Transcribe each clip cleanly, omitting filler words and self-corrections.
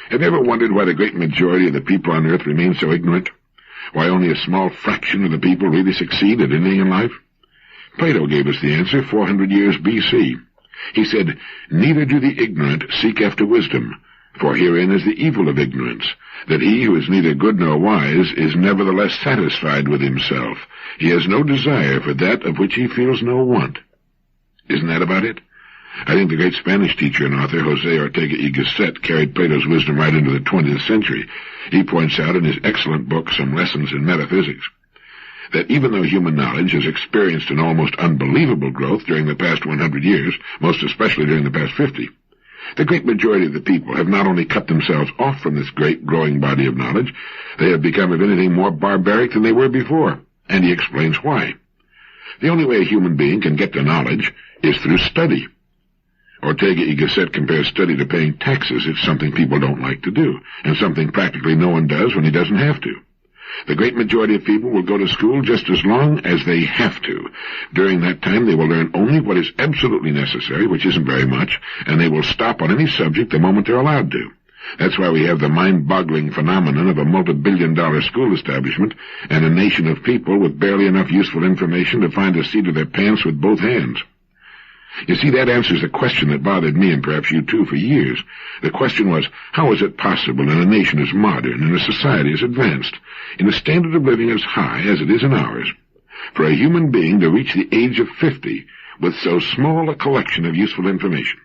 Have you ever wondered why the great majority of the people on earth remain so ignorant? Why only a small fraction of the people really succeed at anything in life? Plato gave us the answer 400 years B.C. He said, "Neither do the ignorant seek after wisdom, for herein is the evil of ignorance, that he who is neither good nor wise is nevertheless satisfied with himself. He has no desire for that of which he feels no want." Isn't that about it? I think the great Spanish teacher and author José Ortega y Gasset carried Plato's wisdom right into the 20th century. He points out in his excellent book, Some Lessons in Metaphysics, that even though human knowledge has experienced an almost unbelievable growth during the past 100 years, most especially during the past 50, the great majority of the people have not only cut themselves off from this great growing body of knowledge, they have become, if anything, more barbaric than they were before, and he explains why. The only way a human being can get to knowledge is through study. Ortega y Gasset compares study to paying taxes. It's something people don't like to do, and something practically no one does when he doesn't have to. The great majority of people will go to school just as long as they have to. During that time, they will learn only what is absolutely necessary, which isn't very much, and they will stop on any subject the moment they're allowed to. That's why we have the mind-boggling phenomenon of a multi-billion-dollar school establishment and a nation of people with barely enough useful information to find a seat of their pants with both hands. You see, that answers the question that bothered me, and perhaps you too, for years. The question was, how is it possible in a nation as modern, in a society as advanced, in a standard of living as high as it is in ours, for a human being to reach the age of 50 with so small a collection of useful information?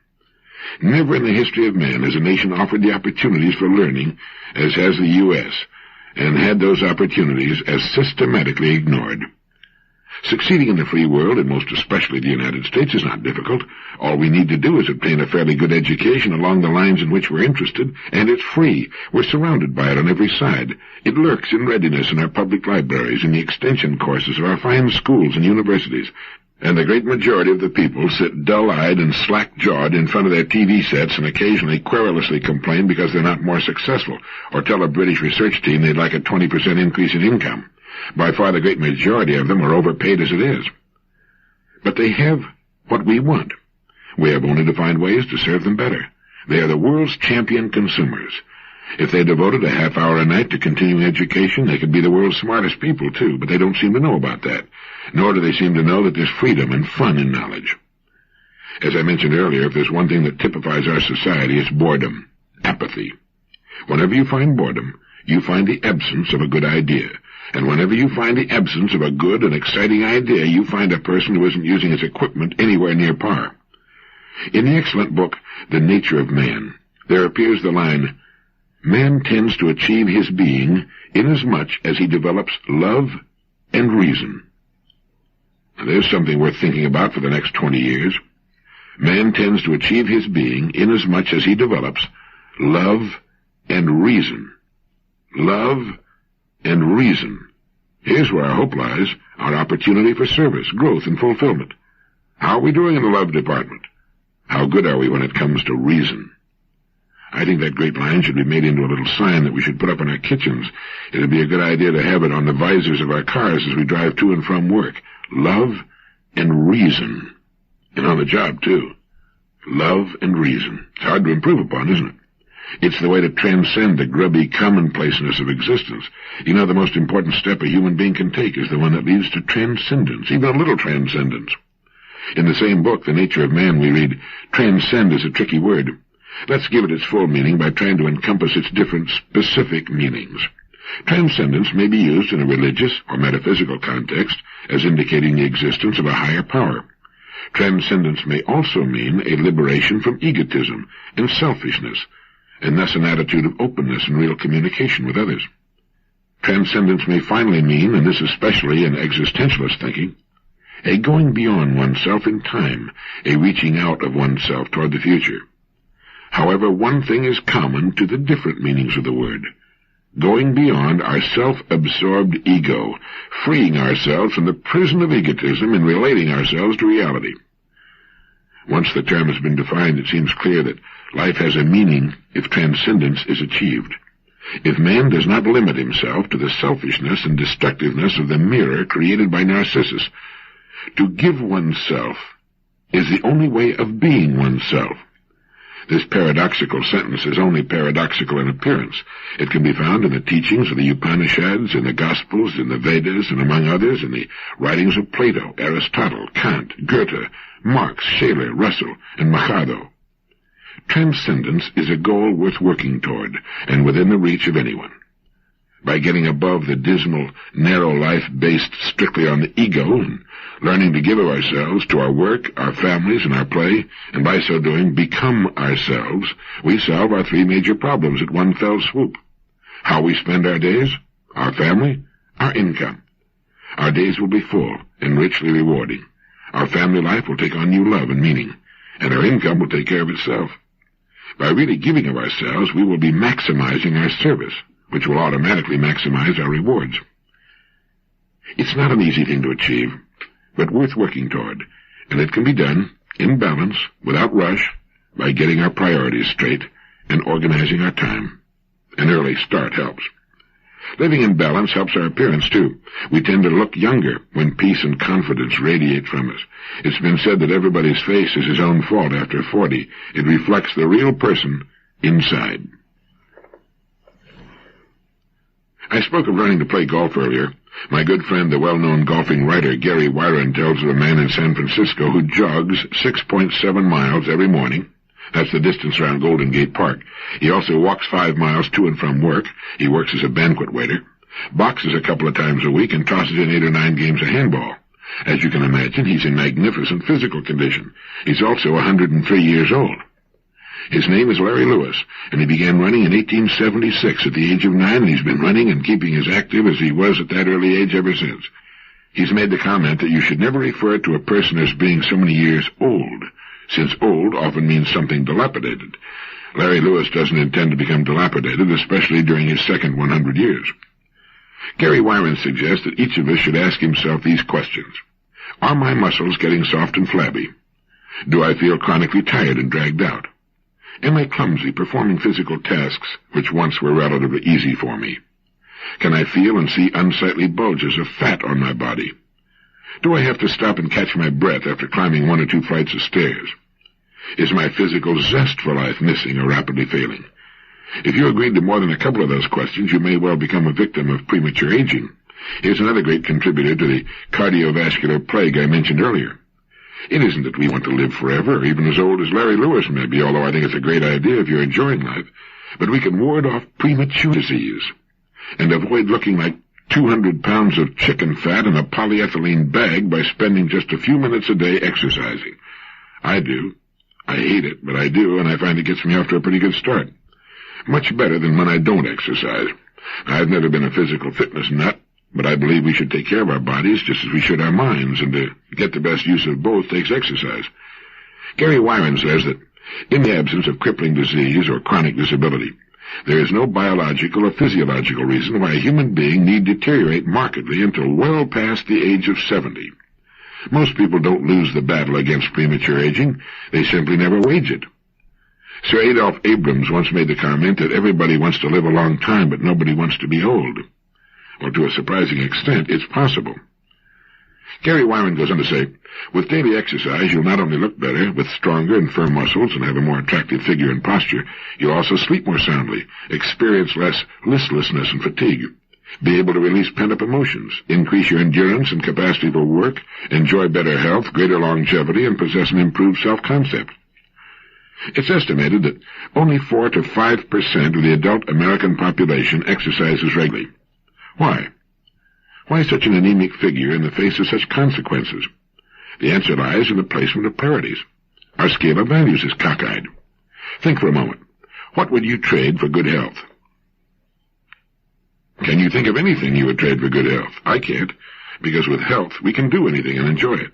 Never in the history of man has a nation offered the opportunities for learning as has the U.S., and had those opportunities as systematically ignored. Succeeding in the free world, and most especially the United States, is not difficult. All we need to do is obtain a fairly good education along the lines in which we're interested, and it's free. We're surrounded by it on every side. It lurks in readiness in our public libraries, in the extension courses of our fine schools and universities. And the great majority of the people sit dull-eyed and slack-jawed in front of their TV sets and occasionally querulously complain because they're not more successful, or tell a British research team they'd like a 20% increase in income. By far the great majority of them are overpaid as it is. But they have what we want. We have only to find ways to serve them better. They are the world's champion consumers. If they devoted a half hour a night to continuing education, they could be the world's smartest people, too, but they don't seem to know about that. Nor do they seem to know that there's freedom and fun in knowledge. As I mentioned earlier, if there's one thing that typifies our society, it's boredom, apathy. Whenever you find boredom, you find the absence of a good idea. And whenever you find the absence of a good and exciting idea, you find a person who isn't using his equipment anywhere near par. In the excellent book, The Nature of Man, there appears the line, "Man tends to achieve his being inasmuch as he develops love and reason." Now, there's something worth thinking about for the next 20 years. Man tends to achieve his being inasmuch as he develops love and reason. Love and reason. Here's where our hope lies, our opportunity for service, growth, and fulfillment. How are we doing in the love department? How good are we when it comes to reason? I think that great line should be made into a little sign that we should put up in our kitchens. It would be a good idea to have it on the visors of our cars as we drive to and from work. Love and reason. And on the job, too. Love and reason. It's hard to improve upon, isn't it? It's the way to transcend the grubby commonplaceness of existence. You know, the most important step a human being can take is the one that leads to transcendence, even a little transcendence. In the same book, The Nature of Man, we read, "Transcend is a tricky word. Let's give it its full meaning by trying to encompass its different specific meanings. Transcendence may be used in a religious or metaphysical context as indicating the existence of a higher power. Transcendence may also mean a liberation from egotism and selfishness, and thus an attitude of openness and real communication with others. Transcendence may finally mean, and this especially in existentialist thinking, a going beyond oneself in time, a reaching out of oneself toward the future. However, one thing is common to the different meanings of the word: going beyond our self-absorbed ego, freeing ourselves from the prison of egotism and relating ourselves to reality. Once the term has been defined, it seems clear that life has a meaning if transcendence is achieved. If man does not limit himself to the selfishness and destructiveness of the mirror created by Narcissus, to give oneself is the only way of being oneself. This paradoxical sentence is only paradoxical in appearance. It can be found in the teachings of the Upanishads, in the Gospels, in the Vedas, and among others, in the writings of Plato, Aristotle, Kant, Goethe, Marx, Scheler, Russell, and Machado. Transcendence is a goal worth working toward, and within the reach of anyone. By getting above the dismal, narrow life based strictly on the ego and learning to give of ourselves to our work, our families, and our play, and by so doing become ourselves, we solve our three major problems at one fell swoop. How we spend our days, our family, our income. Our days will be full and richly rewarding. Our family life will take on new love and meaning, and our income will take care of itself. By really giving of ourselves, we will be maximizing our service, which will automatically maximize our rewards. It's not an easy thing to achieve, but worth working toward, and it can be done in balance, without rush, by getting our priorities straight and organizing our time. An early start helps. Living in balance helps our appearance, too. We tend to look younger when peace and confidence radiate from us. It's been said that everybody's face is his own fault after 40. It reflects the real person inside. I spoke of learning to play golf earlier. My good friend, the well-known golfing writer Gary Wyron, tells of a man in San Francisco who jogs 6.7 miles every morning. That's the distance around Golden Gate Park. He also walks 5 miles to and from work. He works as a banquet waiter, boxes a couple of times a week, and tosses in 8 or 9 games of handball. As you can imagine, he's in magnificent physical condition. He's also 103 years old. His name is Larry Lewis, and he began running in 1876 at the age of 9, and he's been running and keeping as active as he was at that early age ever since. He's made the comment that you should never refer to a person as being so many years old, since old often means something dilapidated. Larry Lewis doesn't intend to become dilapidated, especially during his second 100 years. Gary Wyron suggests that each of us should ask himself these questions. Are my muscles getting soft and flabby? Do I feel chronically tired and dragged out? Am I clumsy performing physical tasks which once were relatively easy for me? Can I feel and see unsightly bulges of fat on my body? Do I have to stop and catch my breath after climbing 1 or 2 flights of stairs? Is my physical zest for life missing or rapidly failing? If you agreed to more than a couple of those questions, you may well become a victim of premature aging. Here's another great contributor to the cardiovascular plague I mentioned earlier. It isn't that we want to live forever, or even as old as Larry Lewis may be, although I think it's a great idea if you're enjoying life, but we can ward off premature disease and avoid looking like 200 pounds of chicken fat in a polyethylene bag by spending just a few minutes a day exercising. I do. I hate it, but I do, and I find it gets me off to a pretty good start. Much better than when I don't exercise. I've never been a physical fitness nut, but I believe we should take care of our bodies just as we should our minds, and to get the best use of both takes exercise. Gary Wyron says that in the absence of crippling disease or chronic disability, there is no biological or physiological reason why a human being need deteriorate markedly until well past the age of 70. Most people don't lose the battle against premature aging. They simply never wage it. Sir Adolph Abrams once made the comment that everybody wants to live a long time, but nobody wants to be old. Well, to a surprising extent, it's possible. Gary Wyman goes on to say, with daily exercise, you'll not only look better, with stronger and firm muscles and have a more attractive figure and posture, you'll also sleep more soundly, experience less listlessness and fatigue, be able to release pent-up emotions, increase your endurance and capacity for work, enjoy better health, greater longevity, and possess an improved self-concept. It's estimated that only 4 to 5% of the adult American population exercises regularly. Why? Why such an anemic figure in the face of such consequences? The answer lies in the placement of priorities. Our scale of values is cockeyed. Think for a moment. What would you trade for good health? Can you think of anything you would trade for good health? I can't, because with health we can do anything and enjoy it.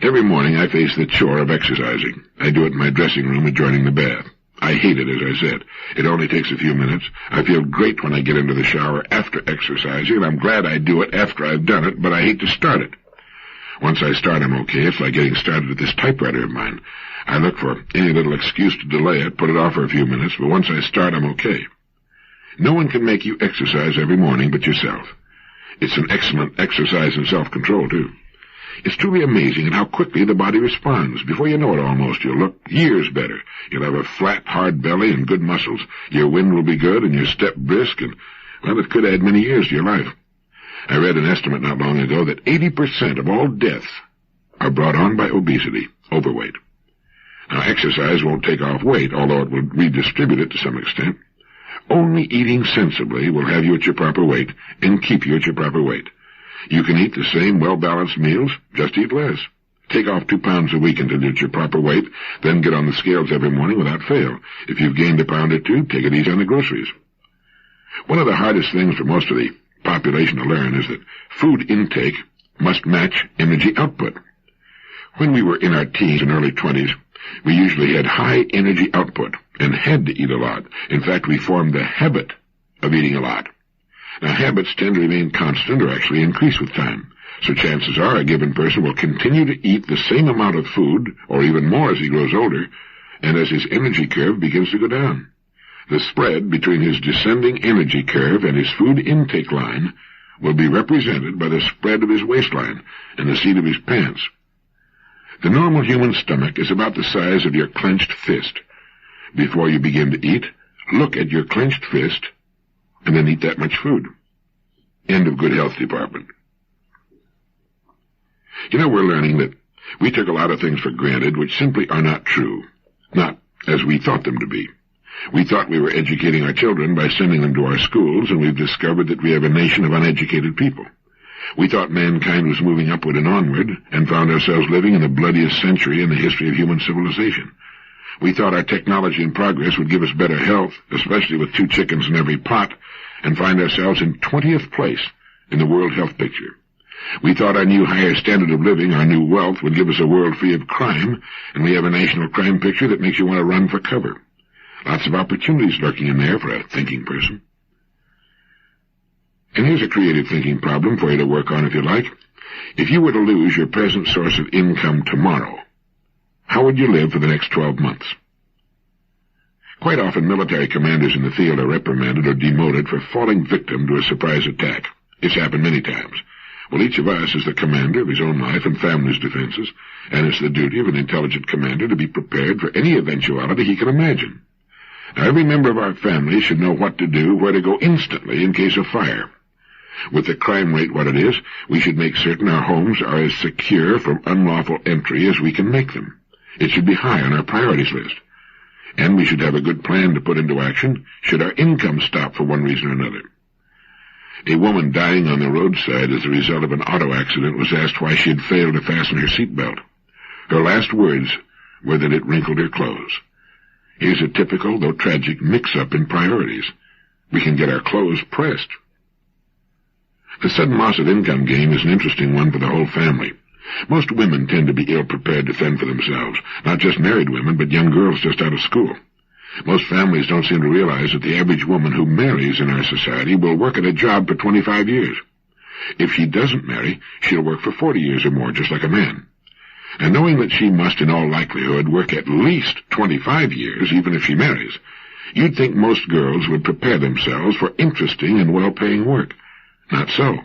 Every morning I face the chore of exercising. I do it in my dressing room adjoining the bath. I hate it, as I said. It only takes a few minutes. I feel great when I get into the shower after exercising, and I'm glad I do it after I've done it, but I hate to start it. Once I start, I'm okay. It's like getting started with this typewriter of mine. I look for any little excuse to delay it, put it off for a few minutes, but once I start, I'm okay. No one can make you exercise every morning but yourself. It's an excellent exercise in self-control, too. It's truly amazing at how quickly the body responds. Before you know it almost, you'll look years better. You'll have a flat, hard belly and good muscles. Your wind will be good and your step brisk, and, well, it could add many years to your life. I read an estimate not long ago that 80% of all deaths are brought on by obesity, overweight. Now, exercise won't take off weight, although it will redistribute it to some extent. Only eating sensibly will have you at your proper weight and keep you at your proper weight. You can eat the same well-balanced meals, just eat less. Take off 2 pounds a week until you're at your proper weight, then get on the scales every morning without fail. If you've gained a pound or two, take it easy on the groceries. One of the hardest things for most of the population to learn is that food intake must match energy output. When we were in our teens and early 20s, we usually had high energy output and had to eat a lot. In fact, we formed the habit of eating a lot. Now, habits tend to remain constant or actually increase with time. So chances are a given person will continue to eat the same amount of food, or even more as he grows older, and as his energy curve begins to go down. The spread between his descending energy curve and his food intake line will be represented by the spread of his waistline and the seat of his pants. The normal human stomach is about the size of your clenched fist. Before you begin to eat, look at your clenched fist and then eat that much food. End of Good Health Department. You know, we're learning that we took a lot of things for granted which simply are not true, not as we thought them to be. We thought we were educating our children by sending them to our schools, and we've discovered that we have a nation of uneducated people. We thought mankind was moving upward and onward, and found ourselves living in the bloodiest century in the history of human civilization. We thought our technology and progress would give us better health, especially with 2 chickens in every pot, and find ourselves in 20th place in the world health picture. We thought our new higher standard of living, our new wealth, would give us a world free of crime, and we have a national crime picture that makes you want to run for cover. Lots of opportunities lurking in there for a thinking person. And here's a creative thinking problem for you to work on if you like. If you were to lose your present source of income tomorrow, how would you live for the next 12 months? Quite often, military commanders in the field are reprimanded or demoted for falling victim to a surprise attack. It's happened many times. Well, each of us is the commander of his own life and family's defenses, and it's the duty of an intelligent commander to be prepared for any eventuality he can imagine. Now, every member of our family should know what to do, where to go instantly in case of fire. With the crime rate what it is, we should make certain our homes are as secure from unlawful entry as we can make them. It should be high on our priorities list. And we should have a good plan to put into action should our income stop for one reason or another. A woman dying on the roadside as a result of an auto accident was asked why she had failed to fasten her seatbelt. Her last words were that it wrinkled her clothes. Here's a typical, though tragic, mix-up in priorities. We can get our clothes pressed. The sudden loss of income gain is an interesting one for the whole family. Most women tend to be ill-prepared to fend for themselves, not just married women, but young girls just out of school. Most families don't seem to realize that the average woman who marries in our society will work at a job for 25 years. If she doesn't marry, she'll work for 40 years or more, just like a man. And knowing that she must, in all likelihood, work at least 25 years, even if she marries, you'd think most girls would prepare themselves for interesting and well-paying work. Not so.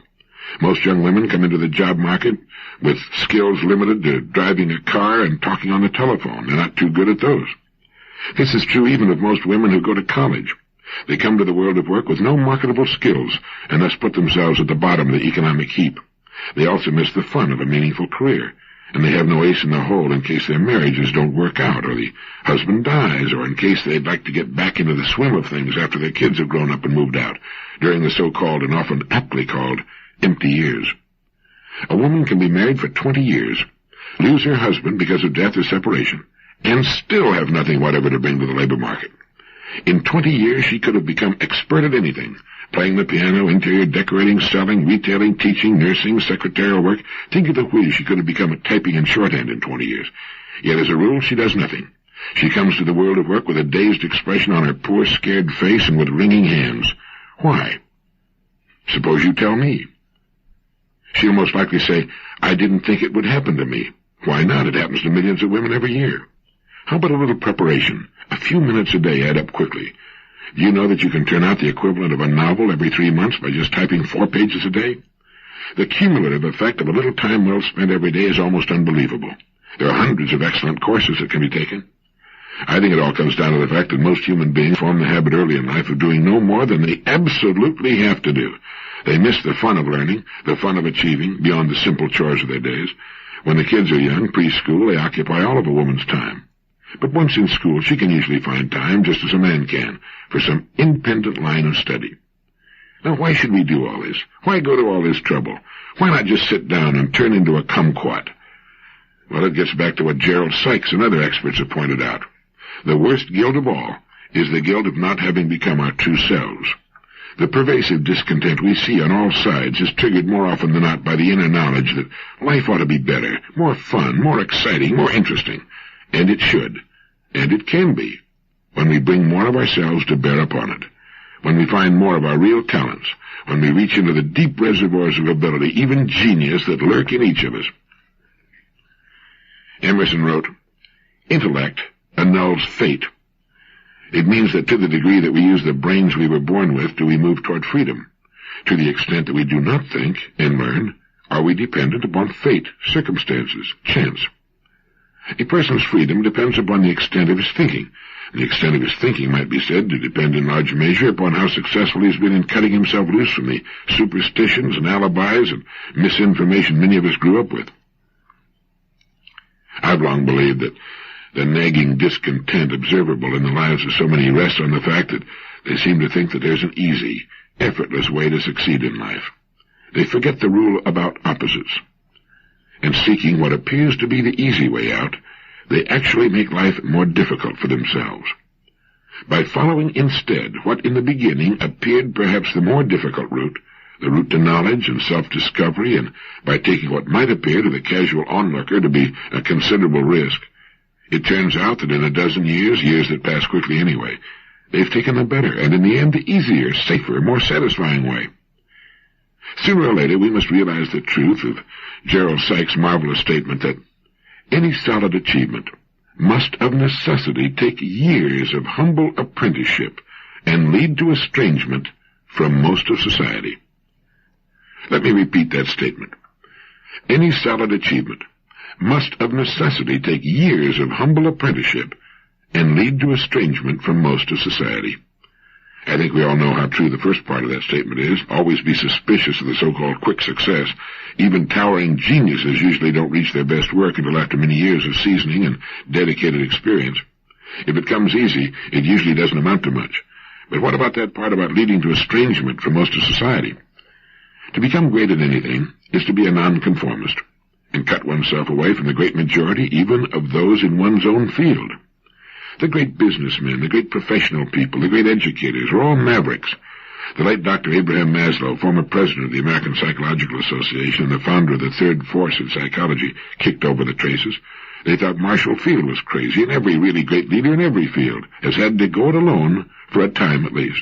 Most young women come into the job market with skills limited to driving a car and talking on the telephone. They're not too good at those. This is true even of most women who go to college. They come to the world of work with no marketable skills, and thus put themselves at the bottom of the economic heap. They also miss the fun of a meaningful career, and they have no ace in the hole in case their marriages don't work out, or the husband dies, or in case they'd like to get back into the swim of things after their kids have grown up and moved out, during the so-called and often aptly called empty years. A woman can be married for 20 years, lose her husband because of death or separation, and still have nothing whatever to bring to the labor market. In 20 years, she could have become expert at anything, playing the piano, interior decorating, selling, retailing, teaching, nursing, secretarial work. Think of the whiz she could have become at typing and shorthand in 20 years. Yet as a rule, she does nothing. She comes to the world of work with a dazed expression on her poor, scared face and with wringing hands. Why? Suppose you tell me. She'll most likely say, I didn't think it would happen to me. Why not? It happens to millions of women every year. How about a little preparation? A few minutes a day add up quickly. Do you know that you can turn out the equivalent of a novel every 3 months by just typing 4 pages a day? The cumulative effect of a little time well spent every day is almost unbelievable. There are hundreds of excellent courses that can be taken. I think it all comes down to the fact that most human beings form the habit early in life of doing no more than they absolutely have to do. They miss the fun of learning, the fun of achieving, beyond the simple chores of their days. When the kids are young, preschool, they occupy all of a woman's time. But once in school, she can usually find time, just as a man can, for some independent line of study. Now, why should we do all this? Why go to all this trouble? Why not just sit down and turn into a kumquat? Well, it gets back to what Gerald Sykes and other experts have pointed out. The worst guilt of all is the guilt of not having become our true selves. The pervasive discontent we see on all sides is triggered more often than not by the inner knowledge that life ought to be better, more fun, more exciting, more interesting. And it should, and it can be, when we bring more of ourselves to bear upon it, when we find more of our real talents, when we reach into the deep reservoirs of ability, even genius, that lurk in each of us. Emerson wrote, "Intellect annuls fate." It means that to the degree that we use the brains we were born with, do we move toward freedom. To the extent that we do not think and learn, are we dependent upon fate, circumstances, chance. A person's freedom depends upon the extent of his thinking. The extent of his thinking might be said to depend in large measure upon how successful he has been in cutting himself loose from the superstitions and alibis and misinformation many of us grew up with. I've long believed that the nagging discontent observable in the lives of so many rests on the fact that they seem to think that there's an easy, effortless way to succeed in life. They forget the rule about opposites. And seeking what appears to be the easy way out, they actually make life more difficult for themselves. By following instead what in the beginning appeared perhaps the more difficult route, the route to knowledge and self-discovery, and by taking what might appear to the casual onlooker to be a considerable risk, it turns out that in a dozen years that pass quickly anyway, they've taken the better, and in the end the easier, safer, more satisfying way. Sooner or later we must realize the truth of Gerald Sykes' marvelous statement that any solid achievement must of necessity take years of humble apprenticeship and lead to estrangement from most of society. Let me repeat that statement. Any solid achievement must of necessity take years of humble apprenticeship and lead to estrangement from most of society. I think we all know how true the first part of that statement is. Always be suspicious of the so-called quick success. Even towering geniuses usually don't reach their best work until after many years of seasoning and dedicated experience. If it comes easy, it usually doesn't amount to much. But what about that part about leading to estrangement from most of society? To become great at anything is to be a nonconformist and cut oneself away from the great majority, even of those in one's own field. The great businessmen, the great professional people, the great educators are all mavericks. The late Dr. Abraham Maslow, former president of the American Psychological Association and the founder of the third force in psychology, kicked over the traces. They thought Marshall Field was crazy, and every really great leader in every field has had to go it alone for a time at least.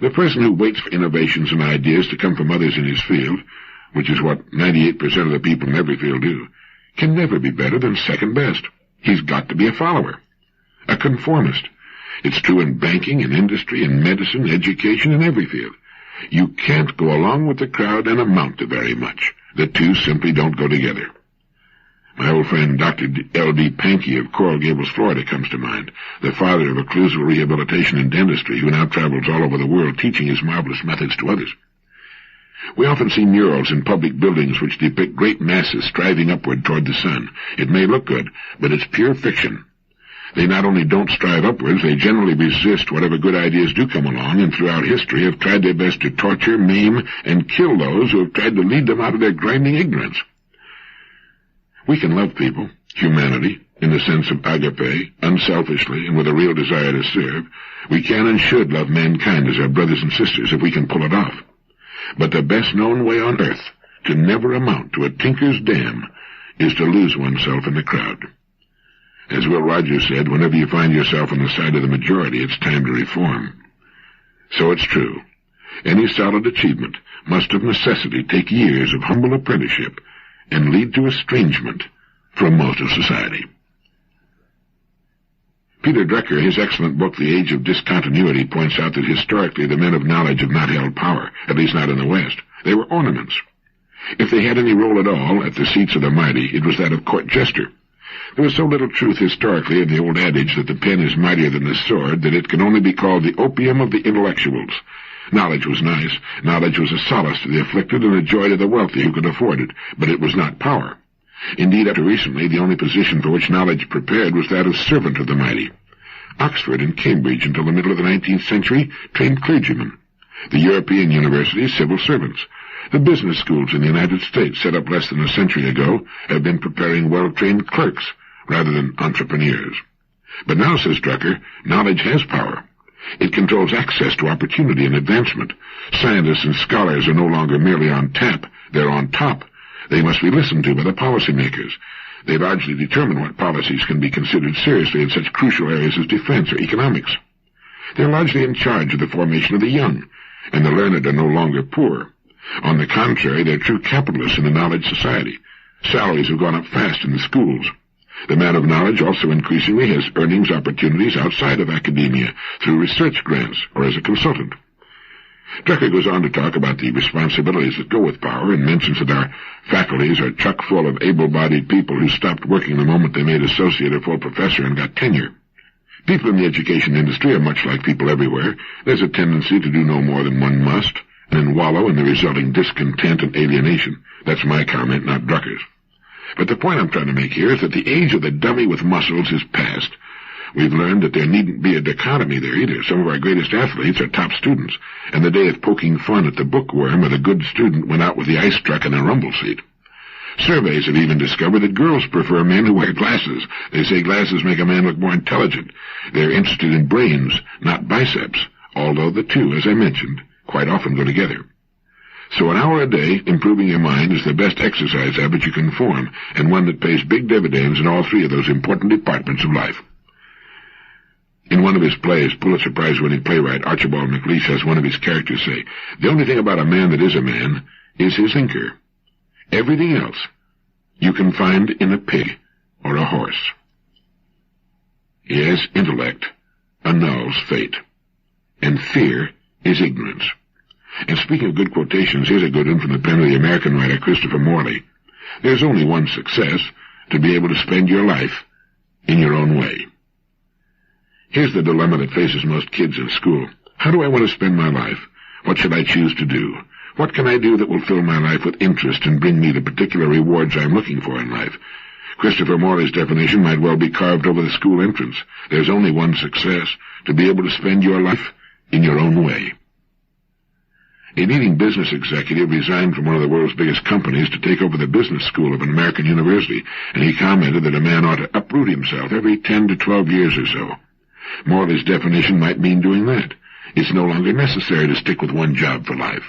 The person who waits for innovations and ideas to come from others in his field, which is what 98% of the people in every field do, can never be better than second best. He's got to be a follower, a conformist. It's true in banking, in industry, in medicine, education, in every field. You can't go along with the crowd and amount to very much. The two simply don't go together. My old friend Dr. L.D. Pankey of Coral Gables, Florida, comes to mind, the father of occlusal rehabilitation and dentistry, who now travels all over the world teaching his marvelous methods to others. We often see murals in public buildings which depict great masses striving upward toward the sun. It may look good, but it's pure fiction. They not only don't strive upwards, they generally resist whatever good ideas do come along, and throughout history have tried their best to torture, maim, and kill those who have tried to lead them out of their grinding ignorance. We can love people, humanity, in the sense of agape, unselfishly and with a real desire to serve. We can and should love mankind as our brothers and sisters if we can pull it off. But the best-known way on earth to never amount to a tinker's dam is to lose oneself in the crowd. As Will Rogers said, whenever you find yourself on the side of the majority, it's time to reform. So it's true. Any solid achievement must of necessity take years of humble apprenticeship and lead to estrangement from most of society. Peter Drucker, his excellent book, The Age of Discontinuity, points out that historically the men of knowledge have not held power, at least not in the West. They were ornaments. If they had any role at all at the seats of the mighty, it was that of court jester. There was so little truth historically in the old adage that the pen is mightier than the sword that it can only be called the opium of the intellectuals. Knowledge was nice. Knowledge was a solace to the afflicted and a joy to the wealthy who could afford it, but it was not power. Indeed, up to recently, the only position for which knowledge prepared was that of servant of the mighty. Oxford and Cambridge, until the middle of the 19th century, trained clergymen. The European universities, civil servants. The business schools in the United States, set up less than a century ago, have been preparing well-trained clerks rather than entrepreneurs. But now, says Drucker, knowledge has power. It controls access to opportunity and advancement. Scientists and scholars are no longer merely on tap, they're on top. They must be listened to by the policymakers. They largely determine what policies can be considered seriously in such crucial areas as defense or economics. They're largely in charge of the formation of the young, and the learned are no longer poor. On the contrary, they're true capitalists in a knowledge society. Salaries have gone up fast in the schools. The man of knowledge also increasingly has earnings opportunities outside of academia, through research grants or as a consultant. Drucker goes on to talk about the responsibilities that go with power and mentions that our faculties are chock full of able-bodied people who stopped working the moment they made associate or full professor and got tenure. People in the education industry are much like people everywhere. There's a tendency to do no more than one must, and then wallow in the resulting discontent and alienation. That's my comment, not Drucker's. But the point I'm trying to make here is that the age of the dummy with muscles is past. We've learned that there needn't be a dichotomy there either. Some of our greatest athletes are top students, and the day of poking fun at the bookworm or the good student went out with the ice truck and a rumble seat. Surveys have even discovered that girls prefer men who wear glasses. They say glasses make a man look more intelligent. They're interested in brains, not biceps, although the two, as I mentioned, quite often go together. So an hour a day, improving your mind, is the best exercise habit you can form, and one that pays big dividends in all three of those important departments of life. In one of his plays, Pulitzer Prize-winning playwright Archibald MacLeish has one of his characters say, "The only thing about a man that is a man is his thinker. Everything else you can find in a pig or a horse." Yes, intellect annuls fate, and fear is ignorance. And speaking of good quotations, here's a good one from the pen of the American writer Christopher Morley. There's only one success, to be able to spend your life in your own way. Here's the dilemma that faces most kids in school. How do I want to spend my life? What should I choose to do? What can I do that will fill my life with interest and bring me the particular rewards I'm looking for in life? Christopher Morley's definition might well be carved over the school entrance. There's only one success, to be able to spend your life in your own way. A leading business executive resigned from one of the world's biggest companies to take over the business school of an American university, and he commented that a man ought to uproot himself every 10 to 12 years or so. Morley's definition might mean doing that. It's no longer necessary to stick with one job for life.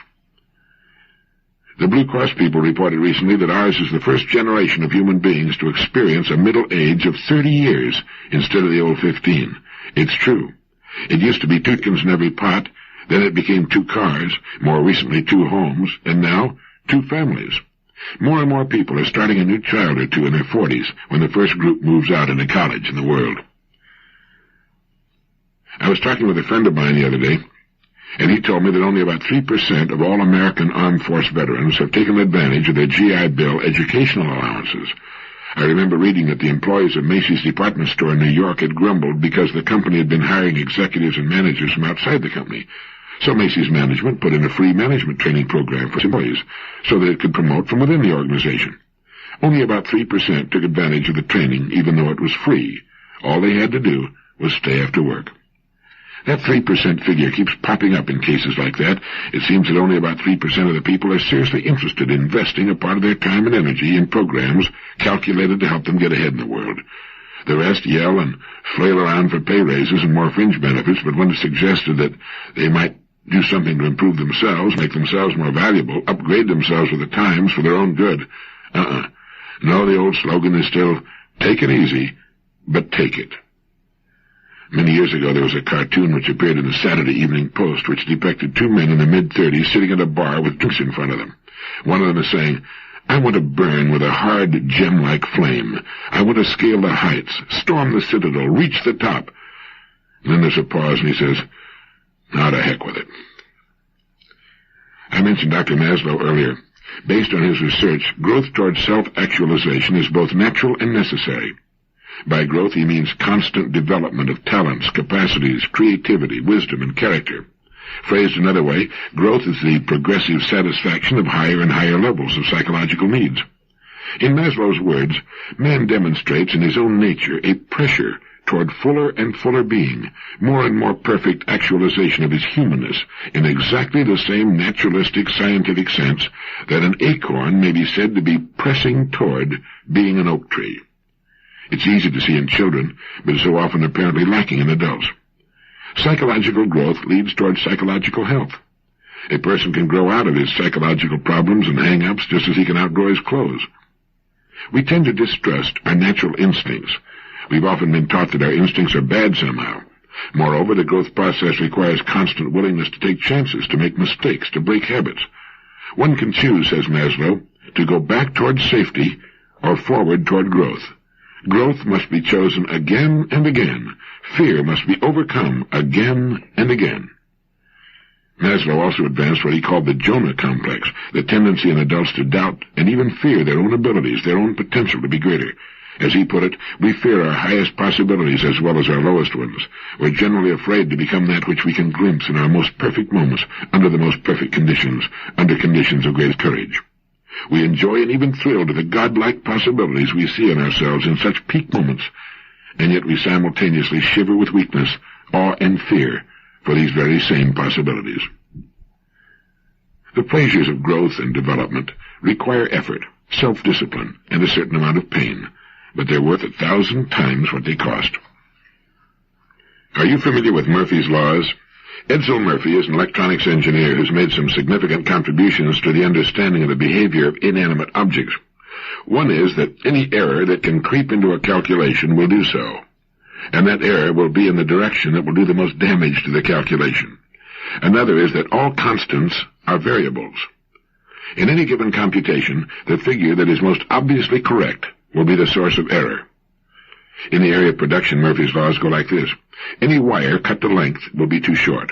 The Blue Cross people reported recently that ours is the first generation of human beings to experience a middle age of 30 years instead of the old 15. It's true. It used to be 2 chickens in every pot, then it became 2 cars, more recently 2 homes, and now 2 families. More and more people are starting a new child or 2 in their 40s when the first group moves out into college in the world. I was talking with a friend of mine the other day, and he told me that only about 3% of all American armed force veterans have taken advantage of their GI Bill educational allowances. I remember reading that the employees of Macy's department store in New York had grumbled because the company had been hiring executives and managers from outside the company. So Macy's management put in a free management training program for employees so that it could promote from within the organization. Only about 3% took advantage of the training, even though it was free. All they had to do was stay after work. That 3% figure keeps popping up in cases like that. It seems that only about 3% of the people are seriously interested in investing a part of their time and energy in programs calculated to help them get ahead in the world. The rest yell and flail around for pay raises and more fringe benefits, but when it's suggested that they might do something to improve themselves, make themselves more valuable, upgrade themselves with the times for their own good, No, the old slogan is still, take it easy, but take it. Many years ago, there was a cartoon which appeared in the Saturday Evening Post which depicted 2 men in the mid-30s sitting at a bar with drinks in front of them. One of them is saying, "I want to burn with a hard, gem-like flame. I want to scale the heights, storm the citadel, reach the top." And then there's a pause, and he says, "Now to heck with it." I mentioned Dr. Maslow earlier. Based on his research, growth towards self-actualization is both natural and necessary. By growth he means constant development of talents, capacities, creativity, wisdom, and character. Phrased another way, growth is the progressive satisfaction of higher and higher levels of psychological needs. In Maslow's words, man demonstrates in his own nature a pressure toward fuller and fuller being, more and more perfect actualization of his humanness, in exactly the same naturalistic scientific sense that an acorn may be said to be pressing toward being an oak tree. It's easy to see in children, but is so often apparently lacking in adults. Psychological growth leads toward psychological health. A person can grow out of his psychological problems and hang-ups just as he can outgrow his clothes. We tend to distrust our natural instincts. We've often been taught that our instincts are bad somehow. Moreover, the growth process requires constant willingness to take chances, to make mistakes, to break habits. One can choose, says Maslow, to go back toward safety or forward toward growth. Growth must be chosen again and again. Fear must be overcome again and again. Maslow also advanced what he called the Jonah complex, the tendency in adults to doubt and even fear their own abilities, their own potential to be greater. As he put it, we fear our highest possibilities as well as our lowest ones. We're generally afraid to become that which we can glimpse in our most perfect moments, under the most perfect conditions, under conditions of greatest courage. We enjoy and even thrill to the godlike possibilities we see in ourselves in such peak moments, and yet we simultaneously shiver with weakness, awe, and fear for these very same possibilities. The pleasures of growth and development require effort, self-discipline, and a certain amount of pain, but they're worth 1,000 times what they cost. Are you familiar with Murphy's laws? Edsel Murphy is an electronics engineer who's made some significant contributions to the understanding of the behavior of inanimate objects. One is that any error that can creep into a calculation will do so, and that error will be in the direction that will do the most damage to the calculation. Another is that all constants are variables. In any given computation, the figure that is most obviously correct will be the source of error. In the area of production, Murphy's laws go like this. Any wire cut to length will be too short.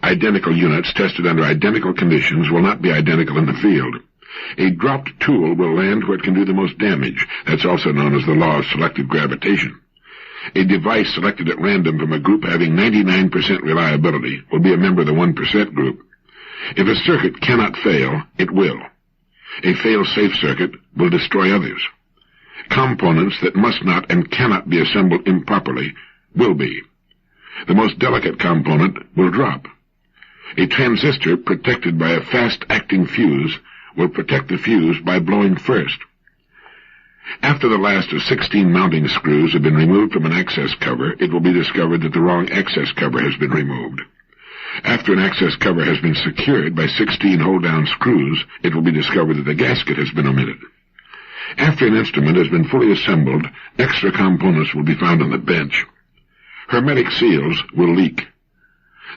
Identical units tested under identical conditions will not be identical in the field. A dropped tool will land where it can do the most damage. That's also known as the law of selective gravitation. A device selected at random from a group having 99% reliability will be a member of the 1% group. If a circuit cannot fail, it will. A fail-safe circuit will destroy others. Components that must not and cannot be assembled improperly will be. The most delicate component will drop. A transistor protected by a fast-acting fuse will protect the fuse by blowing first. After the last of 16 mounting screws have been removed from an access cover, it will be discovered that the wrong access cover has been removed. After an access cover has been secured by 16 hold-down screws, it will be discovered that the gasket has been omitted. After an instrument has been fully assembled, extra components will be found on the bench. Hermetic seals will leak.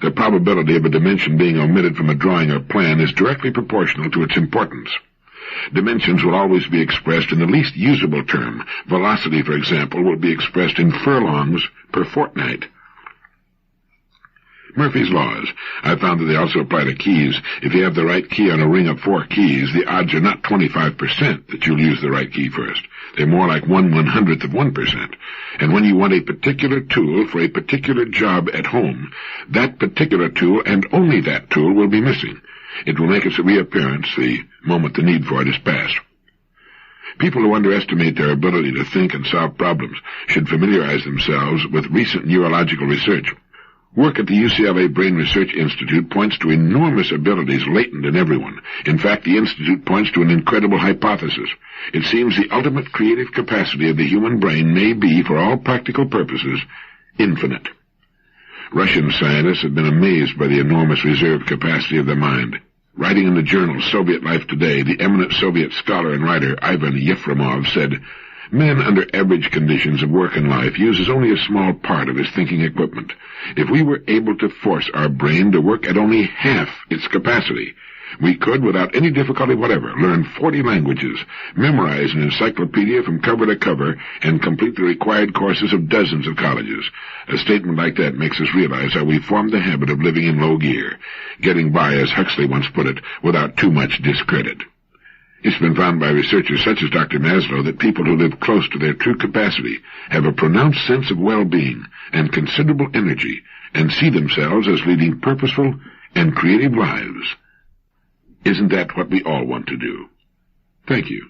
The probability of a dimension being omitted from a drawing or plan is directly proportional to its importance. Dimensions will always be expressed in the least usable term. Velocity, for example, will be expressed in furlongs per fortnight. Murphy's laws. I found that they also apply to keys. If you have the right key on a ring of 4 keys, the odds are not 25% that you'll use the right key first. They're more like 1/100th of 1%. And when you want a particular tool for a particular job at home, that particular tool and only that tool will be missing. It will make its reappearance the moment the need for it is past. People who underestimate their ability to think and solve problems should familiarize themselves with recent neurological research. Work at the UCLA Brain Research Institute points to enormous abilities latent in everyone. In fact, the Institute points to an incredible hypothesis. It seems the ultimate creative capacity of the human brain may be, for all practical purposes, infinite. Russian scientists have been amazed by the enormous reserve capacity of the mind. Writing in the journal Soviet Life Today, the eminent Soviet scholar and writer Ivan Yefremov said, "Man under average conditions of work and life uses only a small part of his thinking equipment. If we were able to force our brain to work at only half its capacity, we could, without any difficulty whatever, learn 40 languages, memorize an encyclopedia from cover to cover, and complete the required courses of dozens of colleges." A statement like that makes us realize how we formed the habit of living in low gear, getting by, as Huxley once put it, without too much discredit. It's been found by researchers such as Dr. Maslow that people who live close to their true capacity have a pronounced sense of well-being and considerable energy and see themselves as leading purposeful and creative lives. Isn't that what we all want to do? Thank you.